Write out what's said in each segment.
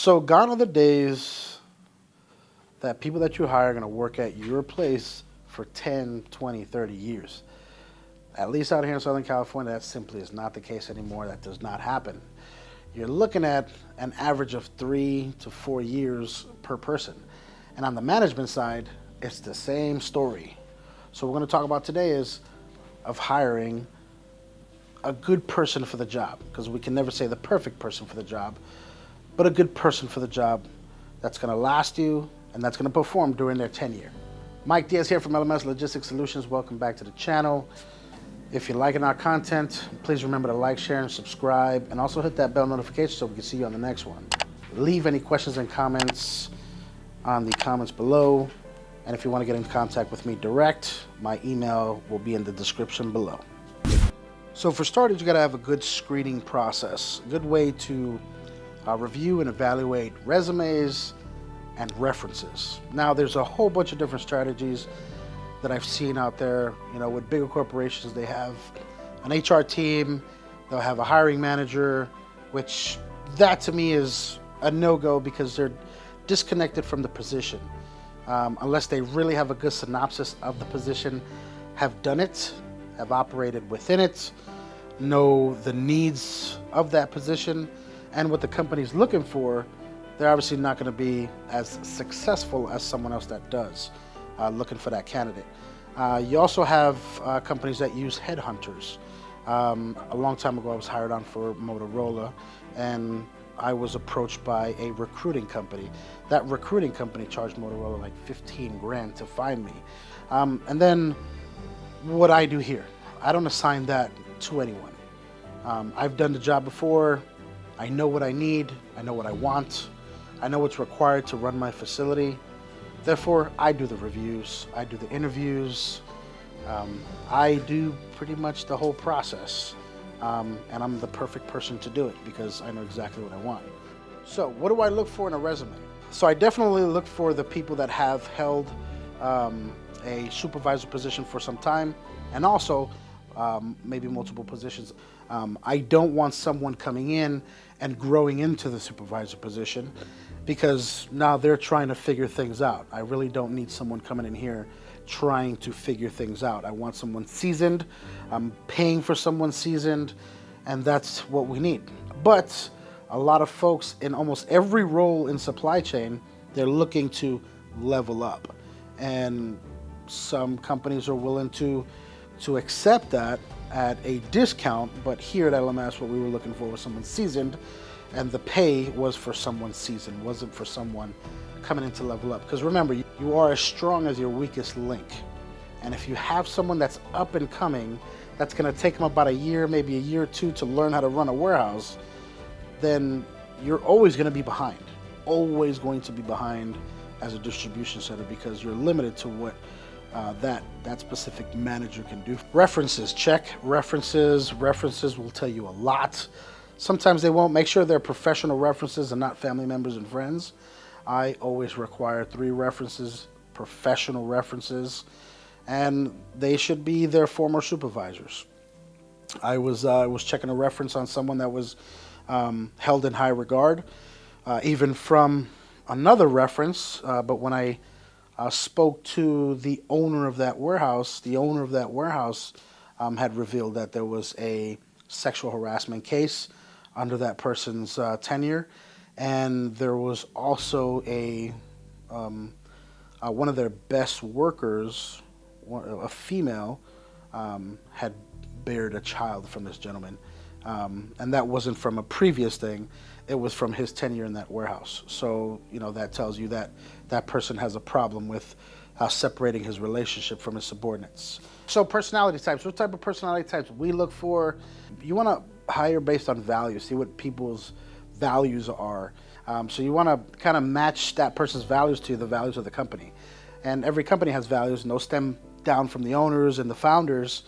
So gone are the days that people that you hire are going to work at your place for 10, 20, 30 years. At least out here in Southern California, that simply is not the case anymore. That does not happen. You're looking at an average of 3 to 4 years per person. And on the management side, it's the same story. So what we're going to talk about today is of hiring a good person for the job, because we can never say the perfect person for the job, but a good person for the job that's going to last you and that's going to perform during their tenure. Mike Diaz here from LMS Logistics Solutions. Welcome back to the channel. If you're liking our content, please remember to like, share, and subscribe, and also hit that bell notification so we can see you on the next one. Leave any questions and comments on the comments below. And if you want to get in contact with me direct, my email will be in the description below. So for starters, you got to have a good screening process, a good way to review and evaluate resumes and references. Now, there's a whole bunch of different strategies that I've seen out there. You know, with bigger corporations, they have an HR team, they'll have a hiring manager, which that to me is a no-go because they're disconnected from the position. Unless they really have a good synopsis of the position, have done it, have operated within it, know the needs of that position and what the company's looking for, they're obviously not going to be as successful as someone else that does, looking for that candidate. You also have companies that use headhunters. A long time ago, I was hired on for Motorola, and I was approached by a recruiting company. That recruiting company charged Motorola like 15 grand to find me. And then what I do here, I don't assign that to anyone. I've done the job before. I know what I need. I know what I want. I know what's required to run my facility. Therefore, I do the reviews. I do the interviews. I do pretty much the whole process. And I'm the perfect person to do it because I know exactly what I want. So what do I look for in a resume? So I definitely look for the people that have held a supervisor position for some time, and also maybe multiple positions. I don't want someone coming in and growing into the supervisor position because now they're trying to figure things out. I really don't need someone coming in here trying to figure things out. I want someone seasoned. I'm paying for someone seasoned, and that's what we need. But a lot of folks in almost every role in supply chain, they're looking to level up. And some companies are willing to accept that at a discount, but here at LMS, what we were looking for was someone seasoned, and the pay was for someone seasoned, wasn't for someone coming in to level up. Because remember, you are as strong as your weakest link. And if you have someone that's up and coming, that's gonna take them about a year, maybe a year or two to learn how to run a warehouse, then you're always gonna be behind. Always going to be behind as a distribution center because you're limited to what that specific manager can do. References, check. References will tell you a lot. Sometimes they won't. Make sure they're professional references and not family members and friends. I always require 3 references, professional references, and they should be their former supervisors. I was checking a reference on someone that was held in high regard, even from another reference, but when I spoke to the owner of that warehouse, had revealed that there was a sexual harassment case under that person's tenure, and there was also one of their best workers, a female, had bared a child from this gentleman, and that wasn't from a previous thing. It was from his tenure in that warehouse. So, you know, that tells you that that person has a problem with separating his relationship from his subordinates. So personality types, what type of personality types we look for? You want to hire based on values, see what people's values are. So you want to kind of match that person's values to the values of the company. And every company has values, and those stem down from the owners and the founders.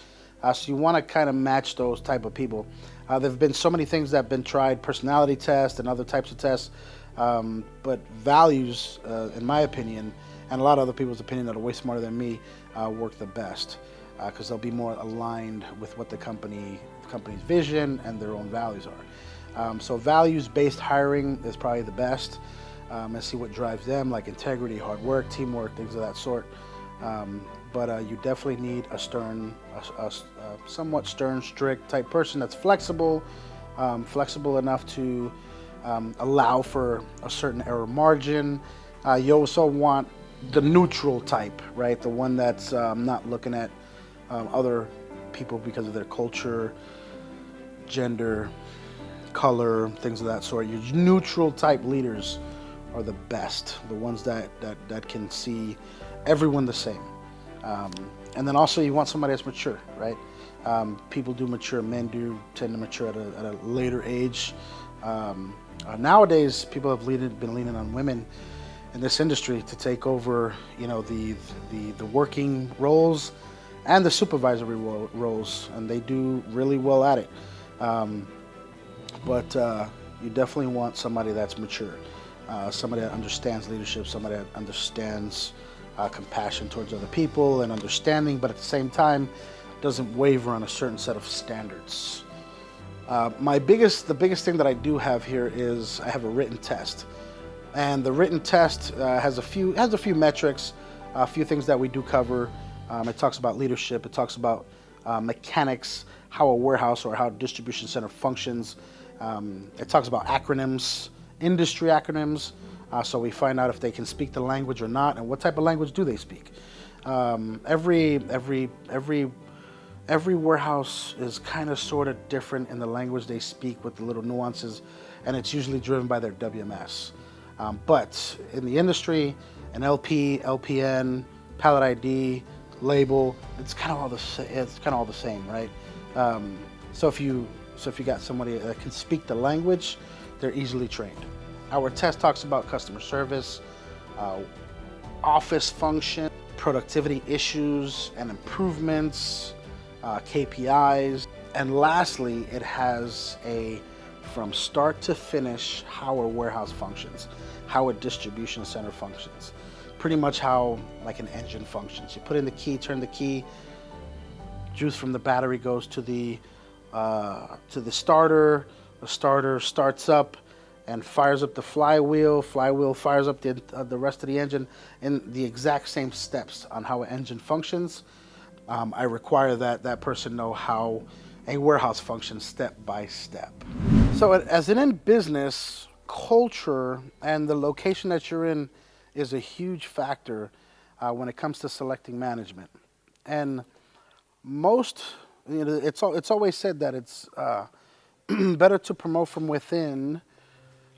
So you want to kind of match those type of people. There have been so many things that have been tried, personality tests and other types of tests, but values, in my opinion, and a lot of other people's opinion that are way smarter than me, work the best because they'll be more aligned with what the company's vision and their own values are. So values-based hiring is probably the best, and see what drives them, like integrity, hard work, teamwork, things of that sort. But you definitely need a somewhat stern, strict type person that's flexible, flexible enough to allow for a certain error margin. You also want the neutral type, right? The one that's not looking at other people because of their culture, gender, color, things of that sort. Your neutral type leaders are the best, the ones that can see everyone the same. And then also you want somebody that's mature, right? People do mature, men do tend to mature at a later age. Nowadays, people have been leaning on women in this industry to take over, the working roles and the supervisory roles, and they do really well at it. But you definitely want somebody that's mature, somebody that understands leadership, somebody that understands compassion towards other people and understanding, but at the same time doesn't waver on a certain set of standards. The biggest thing that I do have here is I have a written test, and the written test has a few metrics, a few things that we do cover. It talks about leadership, it talks about mechanics, how a warehouse or how a distribution center functions. It talks about acronyms, industry acronyms, so we find out if they can speak the language or not, and what type of language do they speak. Every warehouse is kind of sort of different in the language they speak with the little nuances, and it's usually driven by their WMS. But in the industry, an LP, LPN, pallet ID, label, it's kind of all the same, right? So if you got somebody that can speak the language, they're easily trained. Our test talks about customer service, office function, productivity issues and improvements, KPIs, and lastly, it has from start to finish how a warehouse functions, how a distribution center functions, pretty much how like an engine functions. You put in the key, turn the key, juice from the battery goes to the starter. The starter starts up and fires up the flywheel. Flywheel fires up the rest of the engine in the exact same steps on how an engine functions. I require that person know how a warehouse functions step by step. So as in business, culture and the location that you're in is a huge factor when it comes to selecting management. And it's always said that it's better to promote from within,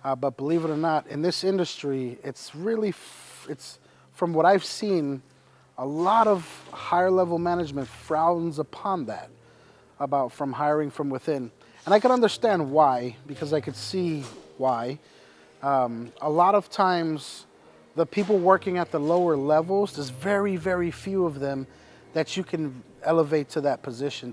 but believe it or not, in this industry, it's from what I've seen, a lot of higher level management frowns upon that, from hiring from within. And I can understand why, because I could see why. A lot of times, the people working at the lower levels, there's very, very few of them that you can elevate to that position,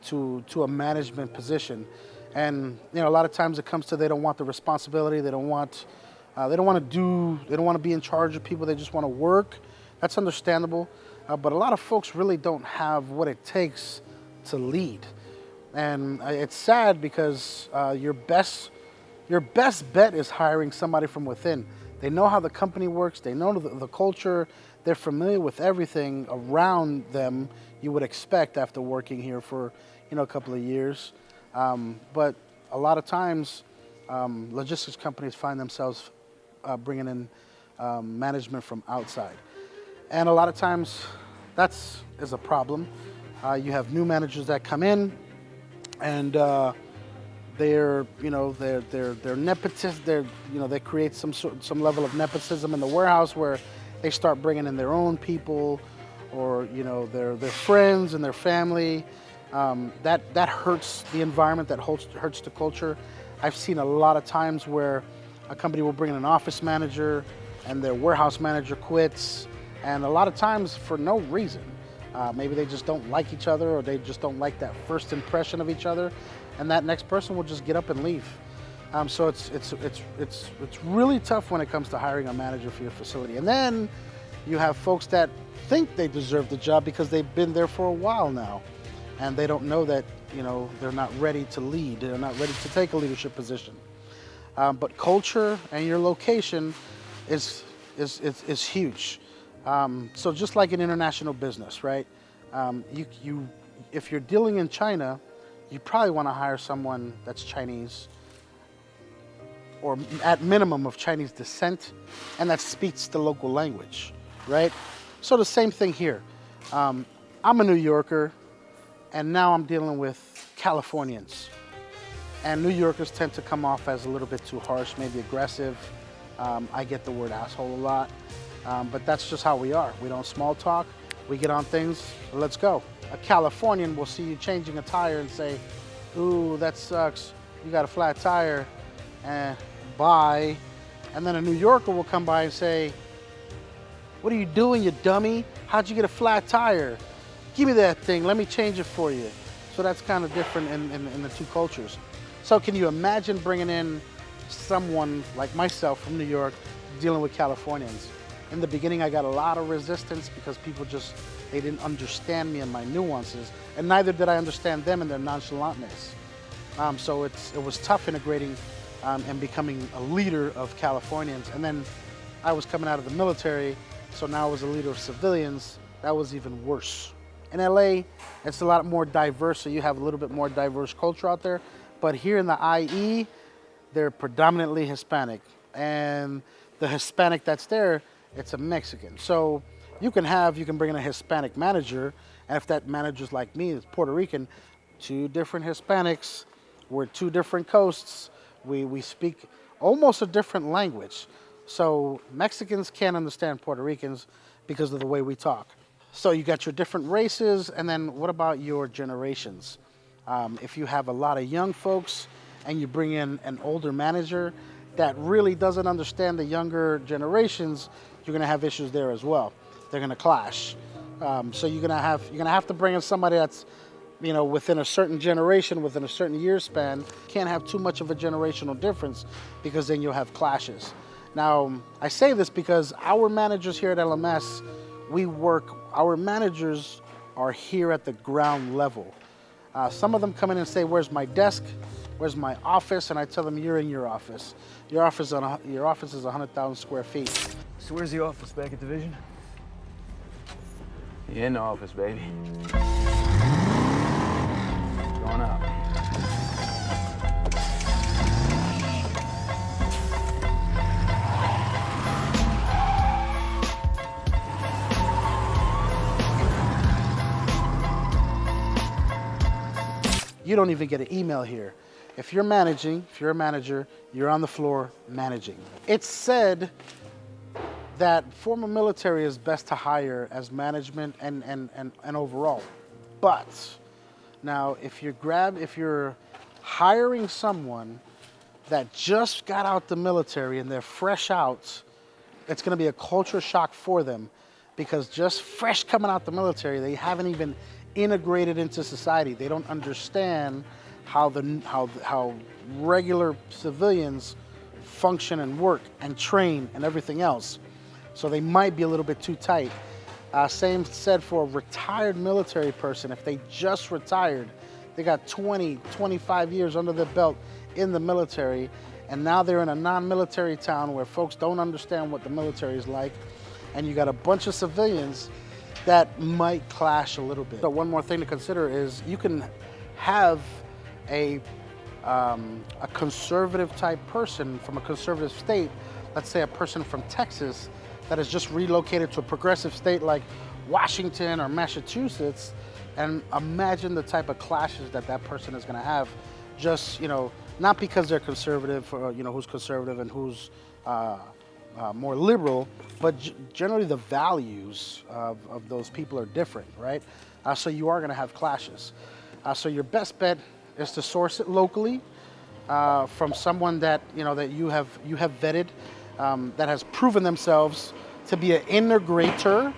to a management position. And a lot of times it comes to they don't want the responsibility, they don't want to be in charge of people, they just want to work. That's understandable, but a lot of folks really don't have what it takes to lead. And it's sad because your best bet is hiring somebody from within. They know how the company works, they know the culture, they're familiar with everything around them you would expect after working here for a couple of years. But a lot of times, logistics companies find themselves bringing in management from outside. And a lot of times, is a problem. You have new managers that come in, and they're nepotist. They create some level of nepotism in the warehouse where they start bringing in their own people, or their friends and their family. That hurts the environment. That hurts the culture. I've seen a lot of times where a company will bring in an office manager, and their warehouse manager quits. And a lot of times for no reason. Maybe they just don't like each other, or they just don't like that first impression of each other, and that next person will just get up and leave. So it's really tough when it comes to hiring a manager for your facility. And then you have folks that think they deserve the job because they've been there for a while now. and they don't know that, they're not ready to lead. They're not ready to take a leadership position. But culture and your location is huge. So just like in international business, right? If you're dealing in China, you probably want to hire someone that's Chinese, or at minimum of Chinese descent, and that speaks the local language, right? So the same thing here. I'm a New Yorker, and now I'm dealing with Californians. And New Yorkers tend to come off as a little bit too harsh, maybe aggressive. I get the word asshole a lot, but that's just how we are. We don't small talk, we get on things, let's go. A Californian will see you changing a tire and say, ooh, that sucks, you got a flat tire, and bye. And then a New Yorker will come by and say, what are you doing, you dummy? How'd you get a flat tire? Give me that thing, let me change it for you. So that's kind of different in the two cultures. So can you imagine bringing in someone like myself from New York dealing with Californians? In the beginning, I got a lot of resistance because people they didn't understand me and my nuances, and neither did I understand them and their nonchalantness. So it was tough integrating and becoming a leader of Californians. And then I was coming out of the military, so now I was a leader of civilians. That was even worse. In LA, it's a lot more diverse, so you have a little bit more diverse culture out there. But here in the IE, they're predominantly Hispanic. And the Hispanic that's there, it's a Mexican. So you can bring in a Hispanic manager, and if that manager's like me, it's Puerto Rican, two different Hispanics, we're two different coasts, we speak almost a different language. So Mexicans can't understand Puerto Ricans because of the way we talk. So you got your different races, and then what about your generations? If you have a lot of young folks and you bring in an older manager that really doesn't understand the younger generations, you're gonna have issues there as well. They're gonna clash. So you're gonna have to bring in somebody that's, within a certain generation, within a certain year span. Can't have too much of a generational difference because then you'll have clashes. Now, I say this because our managers here at LMS, our managers are here at the ground level. Some of them come in and say, where's my desk? Where's my office? And I tell them, you're in your office. Your office is 100,000 square feet. So where's the office, back at division? You in the office, baby. Going up. You don't even get an email here. If you're a manager, you're on the floor managing. It's said that former military is best to hire as management and overall. But now if you're hiring someone that just got out the military and they're fresh out, it's gonna be a culture shock for them, because just fresh coming out the military, they haven't even integrated into society. They don't understand how regular civilians function and work and train and everything else. So they might be a little bit too tight. Same said for a retired military person. If they just retired, they got 20, 25 years under their belt in the military, and now they're in a non-military town where folks don't understand what the military is like, and you got a bunch of civilians that might clash a little bit. So one more thing to consider is you can have a conservative type person from a conservative state, let's say a person from Texas that has just relocated to a progressive state like Washington or Massachusetts, and imagine the type of clashes that person is gonna have, just, not because they're conservative, or, who's conservative and who's more liberal, but generally the values of those people are different, right? So you are gonna have clashes. So your best bet is to source it locally from someone that that you have vetted, that has proven themselves to be an integrator,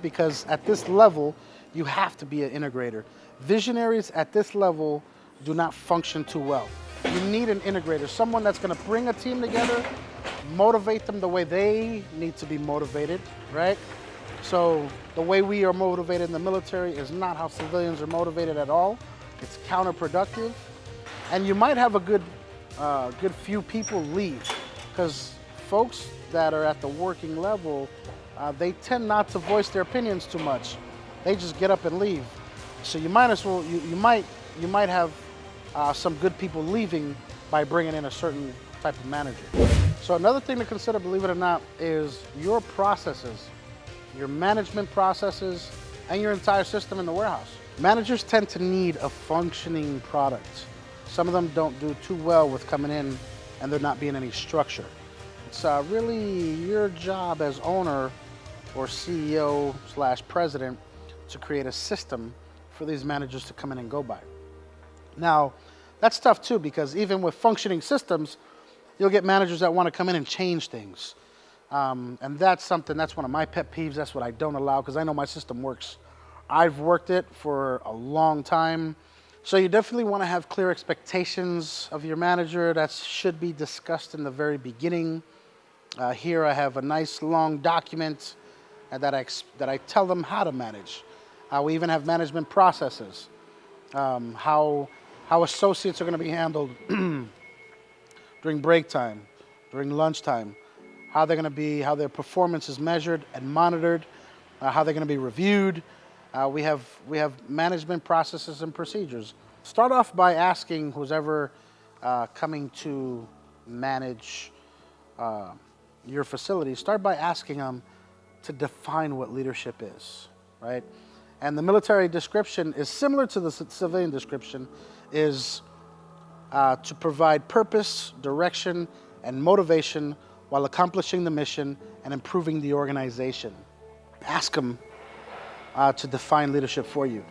because at this level you have to be an integrator. Visionaries at this level do not function too well. You need an integrator, someone that's going to bring a team together, motivate them the way they need to be motivated, right? So the way we are motivated in the military is not how civilians are motivated at all. It's counterproductive. And you might have a good few people leave, because folks that are at the working level, they tend not to voice their opinions too much. They just get up and leave. So you might as well, you might have some good people leaving by bringing in a certain type of manager. So another thing to consider, believe it or not, is your processes, your management processes, and your entire system in the warehouse. Managers tend to need a functioning product. Some of them don't do too well with coming in and there not being any structure. It's really your job as owner or CEO / president to create a system for these managers to come in and go by. Now, that's tough too, because even with functioning systems, you'll get managers that want to come in and change things. And that's one of my pet peeves. That's what I don't allow, because I know my system works. I've worked it for a long time. So you definitely want to have clear expectations of your manager. That should be discussed in the very beginning. Here I have a nice long document that I tell them how to manage. We even have management processes, how associates are going to be handled during break time, during lunchtime, how their performance is measured and monitored, how they're going to be reviewed. We have management processes and procedures. Start off by asking who's ever coming to manage your facility. Start by asking them to define what leadership is, right? And the military description is similar to the civilian description, is to provide purpose, direction, and motivation while accomplishing the mission and improving the organization. Ask them to define leadership for you.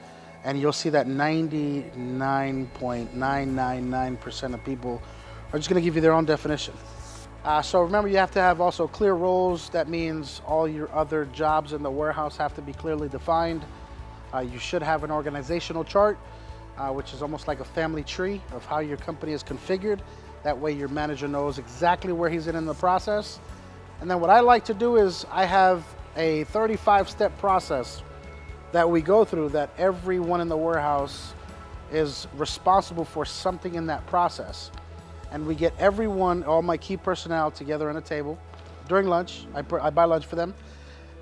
And you'll see that 99.999% of people are just going to give you their own definition. So remember, you have to have also clear roles. That means all your other jobs in the warehouse have to be clearly defined. You should have an organizational chart, which is almost like a family tree of how your company is configured. That way your manager knows exactly where he's in the process. And then what I like to do is I have a 35-step process that we go through, that everyone in the warehouse is responsible for something in that process. And we get everyone, all my key personnel, together on a table during lunch. I buy lunch for them.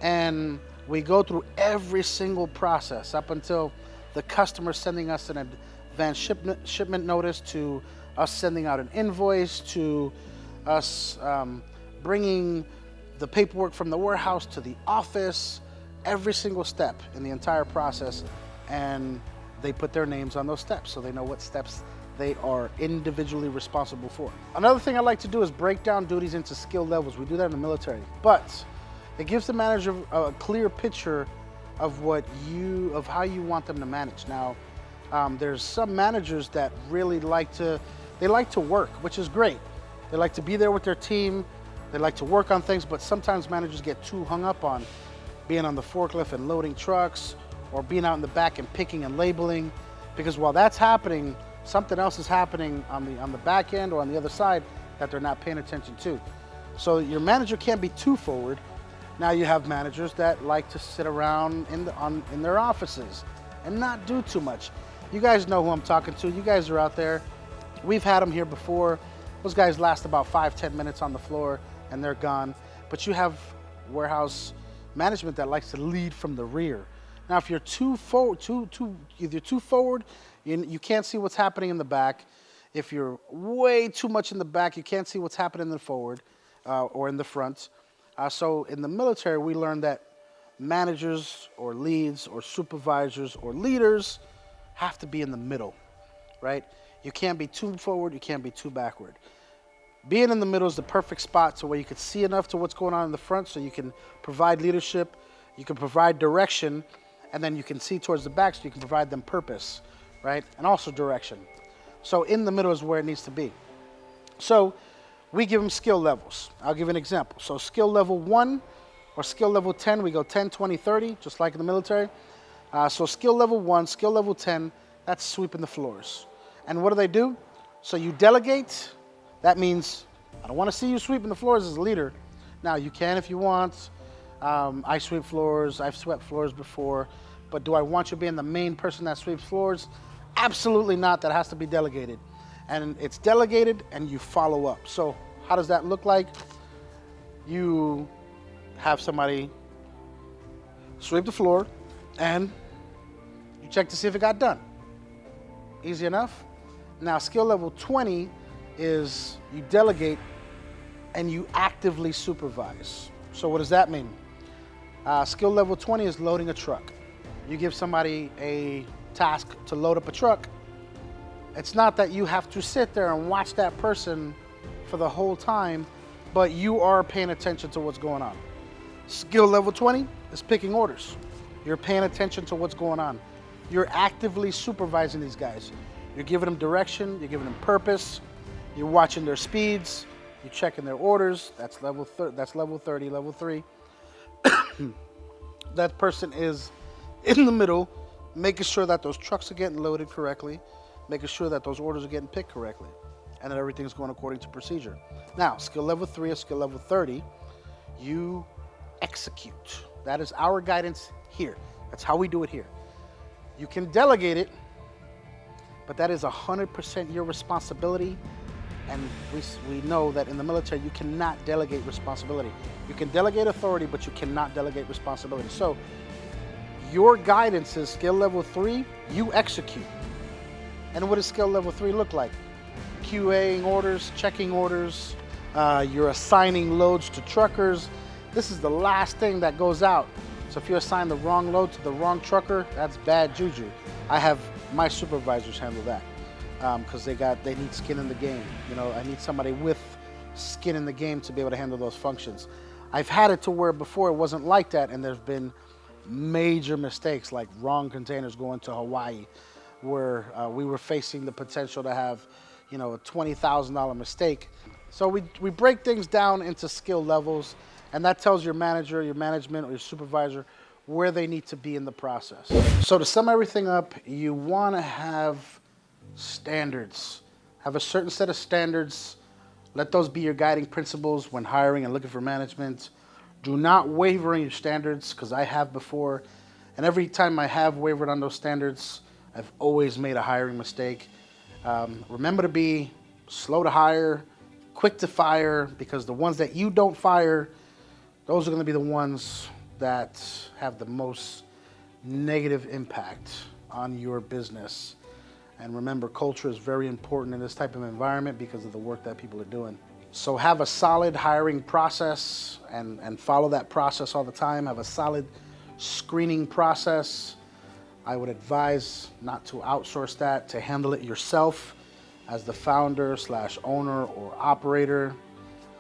And we go through every single process up until the customer sending us an advance shipment notice, to us sending out an invoice, to us bringing the paperwork from the warehouse to the office, every single step in the entire process. And they put their names on those steps so they know what steps they are individually responsible for. Another thing I like to do is break down duties into skill levels. We do that in the military, but it gives the manager a clear picture of how you want them to manage. Now, there's some managers that really like to work, which is great. They like to be there with their team. They like to work on things, but sometimes managers get too hung up on being on the forklift and loading trucks, or being out in the back and picking and labeling, because while that's happening, something else is happening on the back end or on the other side that they're not paying attention to. So your manager can't be too forward. Now you have managers that like to sit around in their offices and not do too much. You guys know who I'm talking to. You guys are out there. We've had them here before. Those guys last about 5-10 minutes on the floor and they're gone. But you have warehouse management that likes to lead from the rear. Now, if you're too forward, you can't see what's happening in the back. If you're way too much in the back, you can't see what's happening in the forward or in the front. So in the military, we learned that managers or leads or supervisors or leaders have to be in the middle, right? You can't be too forward, you can't be too backward. Being in the middle is the perfect spot to where you can see enough to what's going on in the front so you can provide leadership, you can provide direction, and then you can see towards the back so you can provide them purpose, right? And also direction. So in the middle is where it needs to be. So we give them skill levels. I'll give an example. So skill level 1 or skill level 10, we go 10, 20, 30, just like in the military. So skill level 1, skill level 10, that's sweeping the floors. And what do? So you delegate. That means I don't want to see you sweeping the floors as a leader. Now you can if you want. I sweep floors, I've swept floors before, but do I want you being the main person that sweeps floors? Absolutely not. That has to be delegated. And it's delegated and you follow up. So how does that look like? You have somebody sweep the floor and you check to see if it got done. Easy enough. Now, skill level 20 is you delegate and you actively supervise. So what does that mean? Skill level 20 is loading a truck. You give somebody a task to load up a truck. It's not that you have to sit there and watch that person for the whole time, but you are paying attention to what's going on. Skill level 20 is picking orders. You're paying attention to what's going on. You're actively supervising these guys. You're giving them direction, you're giving them purpose, you're watching their speeds, you're checking their orders. That's level 30, level 3. That person is in the middle, making sure that those trucks are getting loaded correctly, making sure that those orders are getting picked correctly, and that everything's going according to procedure. Now, skill level 3 or skill level 30, you execute. That is our guidance here. That's how we do it here. You can delegate it, but that is 100% your responsibility. And we know that in the military, you cannot delegate responsibility. You can delegate authority, but you cannot delegate responsibility. So your guidance is skill level 3, you execute. And what does skill level 3 look like? QAing orders, checking orders, you're assigning loads to truckers. This is the last thing that goes out. So if you assign the wrong load to the wrong trucker, that's bad juju. I have my supervisors handle that. Because they need skin in the game. You know, I need somebody with skin in the game to be able to handle those functions. I've had it to where before it wasn't like that, and there's been major mistakes, like wrong containers going to Hawaii, where we were facing the potential to have, you know, a $20,000 mistake. So we break things down into skill levels, and that tells your manager, your management, or your supervisor where they need to be in the process. So to sum everything up, you want to have standards. Have a certain set of standards. Let those be your guiding principles when hiring and looking for management. Do not waver in your standards, because I have before. And every time I have wavered on those standards, I've always made a hiring mistake. Remember to be slow to hire, quick to fire, because the ones that you don't fire, those are going to be the ones that have the most negative impact on your business. And remember, culture is very important in this type of environment because of the work that people are doing. So have a solid hiring process and follow that process all the time. Have a solid screening process. I would advise not to outsource that, to handle it yourself as the founder / owner or operator.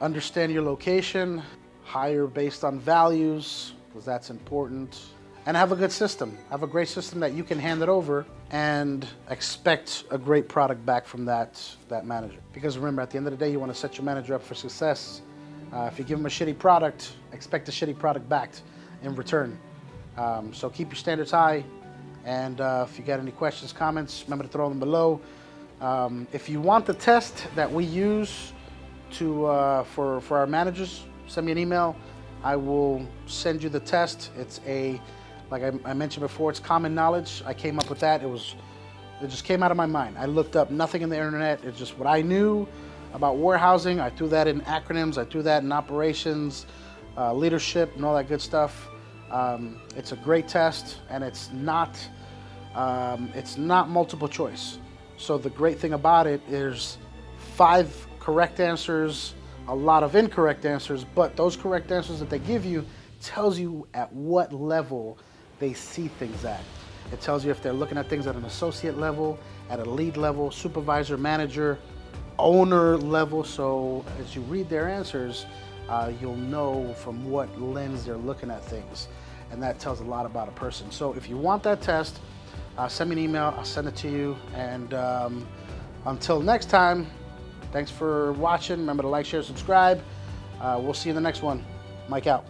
Understand your location. Hire based on values, because that's important. And have a good system. Have a great system that you can hand it over and expect a great product back from that manager. Because remember, at the end of the day, you want to set your manager up for success. If you give them a shitty product, expect a shitty product back in return. So keep your standards high. And if you got any questions, comments, remember to throw them below. If you want the test that we use for our managers, send me an email. I will send you the test. It's like I mentioned before, it's common knowledge. I came up with that. It just came out of my mind. I looked up nothing in the internet. It's just what I knew about warehousing. I threw that in acronyms. I threw that in operations, leadership, and all that good stuff. It's a great test, and it's not multiple choice. So the great thing about it is 5 correct answers, a lot of incorrect answers, but those correct answers that they give you tells you at what level they see things at. It tells you if they're looking at things at an associate level, at a lead level, supervisor, manager, owner level. So as you read their answers, you'll know from what lens they're looking at things. And that tells a lot about a person. So if you want that test, send me an email, I'll send it to you. And until next time, thanks for watching. Remember to like, share, subscribe. We'll see you in the next one. Mike out.